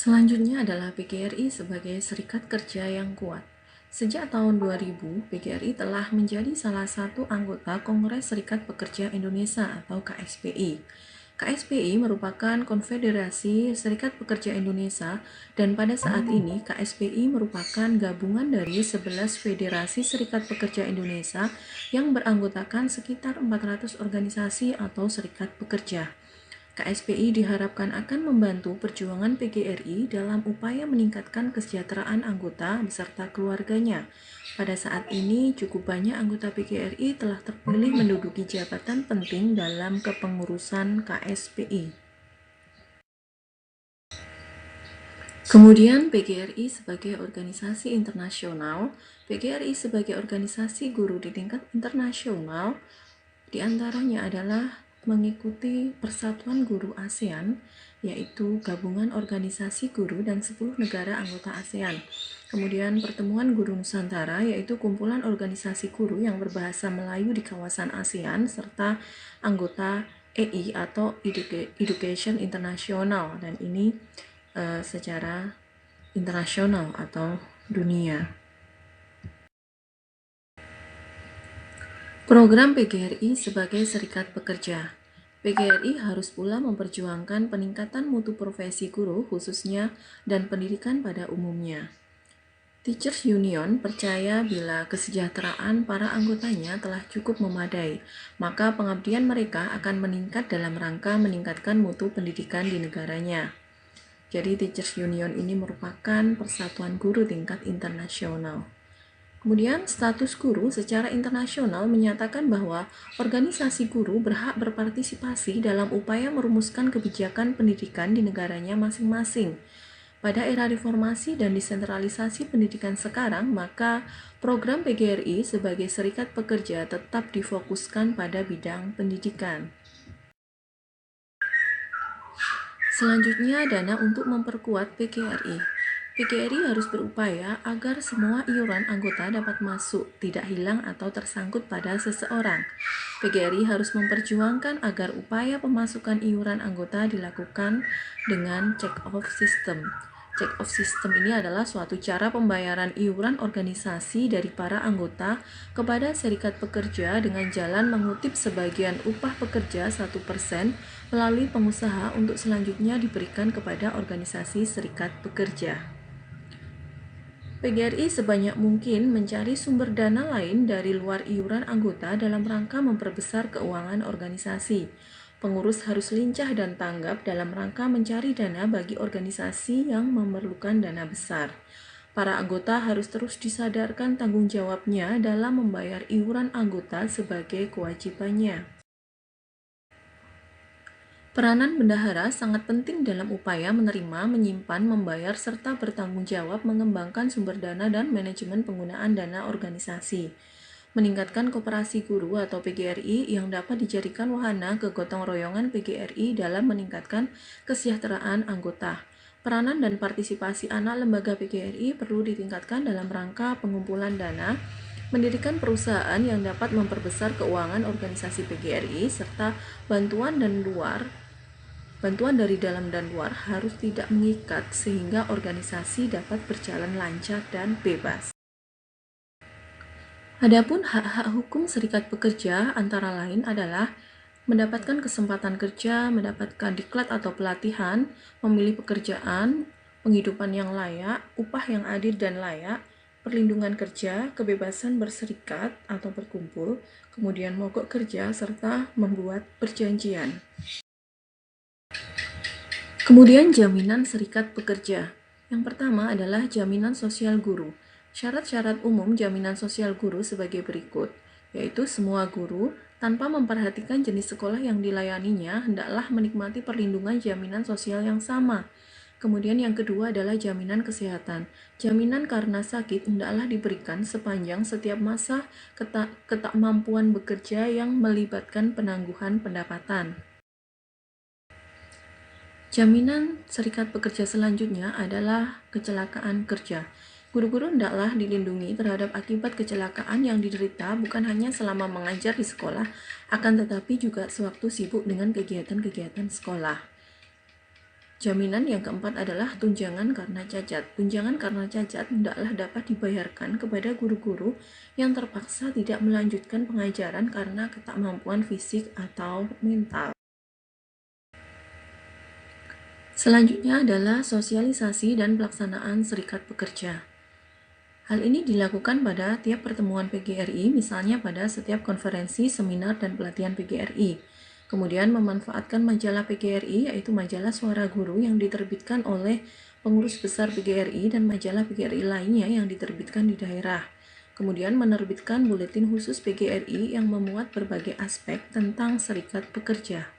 Selanjutnya adalah PGRI sebagai serikat kerja yang kuat. Sejak tahun 2000, PGRI telah menjadi salah satu anggota Kongres Serikat Pekerja Indonesia atau KSPI. KSPI merupakan Konfederasi Serikat Pekerja Indonesia dan pada saat ini KSPI merupakan gabungan dari 11 federasi serikat pekerja Indonesia yang beranggotakan sekitar 400 organisasi atau serikat pekerja. KSPI diharapkan akan membantu perjuangan PGRI dalam upaya meningkatkan kesejahteraan anggota beserta keluarganya. Pada saat ini, cukup banyak anggota PGRI telah terpilih menduduki jabatan penting dalam kepengurusan KSPI. Kemudian PGRI sebagai organisasi internasional, PGRI sebagai organisasi guru di tingkat internasional, diantaranya adalah mengikuti Persatuan Guru ASEAN, yaitu gabungan organisasi guru dan 10 negara anggota ASEAN. Kemudian Pertemuan Guru Nusantara, yaitu kumpulan organisasi guru yang berbahasa Melayu di kawasan ASEAN, serta anggota EI atau Education International, dan ini secara internasional atau dunia. Program PGRI sebagai serikat pekerja. PGRI harus pula memperjuangkan peningkatan mutu profesi guru khususnya dan pendidikan pada umumnya. Teachers Union percaya bila kesejahteraan para anggotanya telah cukup memadai, maka pengabdian mereka akan meningkat dalam rangka meningkatkan mutu pendidikan di negaranya. Jadi Teachers Union ini merupakan persatuan guru tingkat internasional. Kemudian, status guru secara internasional menyatakan bahwa organisasi guru berhak berpartisipasi dalam upaya merumuskan kebijakan pendidikan di negaranya masing-masing. Pada era reformasi dan desentralisasi pendidikan sekarang, maka program PGRI sebagai serikat pekerja tetap difokuskan pada bidang pendidikan. Selanjutnya, dana untuk memperkuat PGRI. PGRI harus berupaya agar semua iuran anggota dapat masuk, tidak hilang atau tersangkut pada seseorang. PGRI harus memperjuangkan agar upaya pemasukan iuran anggota dilakukan dengan check-off system. Check-off system ini adalah suatu cara pembayaran iuran organisasi dari para anggota kepada serikat pekerja dengan jalan mengutip sebagian upah pekerja 1% melalui pengusaha untuk selanjutnya diberikan kepada organisasi serikat pekerja. PGRI sebanyak mungkin mencari sumber dana lain dari luar iuran anggota dalam rangka memperbesar keuangan organisasi. Pengurus harus lincah dan tanggap dalam rangka mencari dana bagi organisasi yang memerlukan dana besar. Para anggota harus terus disadarkan tanggung jawabnya dalam membayar iuran anggota sebagai kewajibannya. Peranan bendahara sangat penting dalam upaya menerima, menyimpan, membayar, serta bertanggung jawab mengembangkan sumber dana dan manajemen penggunaan dana organisasi. Meningkatkan koperasi guru atau PGRI yang dapat dijadikan wahana kegotong royongan PGRI dalam meningkatkan kesejahteraan anggota. Peranan dan partisipasi anak lembaga PGRI perlu ditingkatkan dalam rangka pengumpulan dana, mendirikan perusahaan yang dapat memperbesar keuangan organisasi PGRI, serta bantuan dari dalam dan luar harus tidak mengikat sehingga organisasi dapat berjalan lancar dan bebas. Adapun hak-hak hukum serikat pekerja antara lain adalah mendapatkan kesempatan kerja, mendapatkan diklat atau pelatihan, memilih pekerjaan, penghidupan yang layak, upah yang adil dan layak, perlindungan kerja, kebebasan berserikat atau berkumpul, kemudian mogok kerja, serta membuat perjanjian. Kemudian jaminan serikat pekerja. Yang pertama adalah jaminan sosial guru. Syarat-syarat umum jaminan sosial guru sebagai berikut, yaitu semua guru, tanpa memperhatikan jenis sekolah yang dilayaninya, hendaklah menikmati perlindungan jaminan sosial yang sama. Kemudian yang kedua adalah jaminan kesehatan. Jaminan karena sakit hendaklah diberikan sepanjang setiap masa ketakmampuan bekerja yang melibatkan penangguhan pendapatan. Jaminan serikat pekerja selanjutnya adalah kecelakaan kerja. Guru-guru hendaklah dilindungi terhadap akibat kecelakaan yang diderita bukan hanya selama mengajar di sekolah, akan tetapi juga sewaktu sibuk dengan kegiatan-kegiatan sekolah. Jaminan yang keempat adalah tunjangan karena cacat. Tunjangan karena cacat hendaklah dapat dibayarkan kepada guru-guru yang terpaksa tidak melanjutkan pengajaran karena ketakmampuan fisik atau mental. Selanjutnya adalah sosialisasi dan pelaksanaan serikat pekerja. Hal ini dilakukan pada tiap pertemuan PGRI, misalnya pada setiap konferensi, seminar, dan pelatihan PGRI. Kemudian memanfaatkan majalah PGRI, yaitu majalah Suara Guru yang diterbitkan oleh pengurus besar PGRI dan majalah PGRI lainnya yang diterbitkan di daerah. Kemudian menerbitkan buletin khusus PGRI yang memuat berbagai aspek tentang serikat pekerja.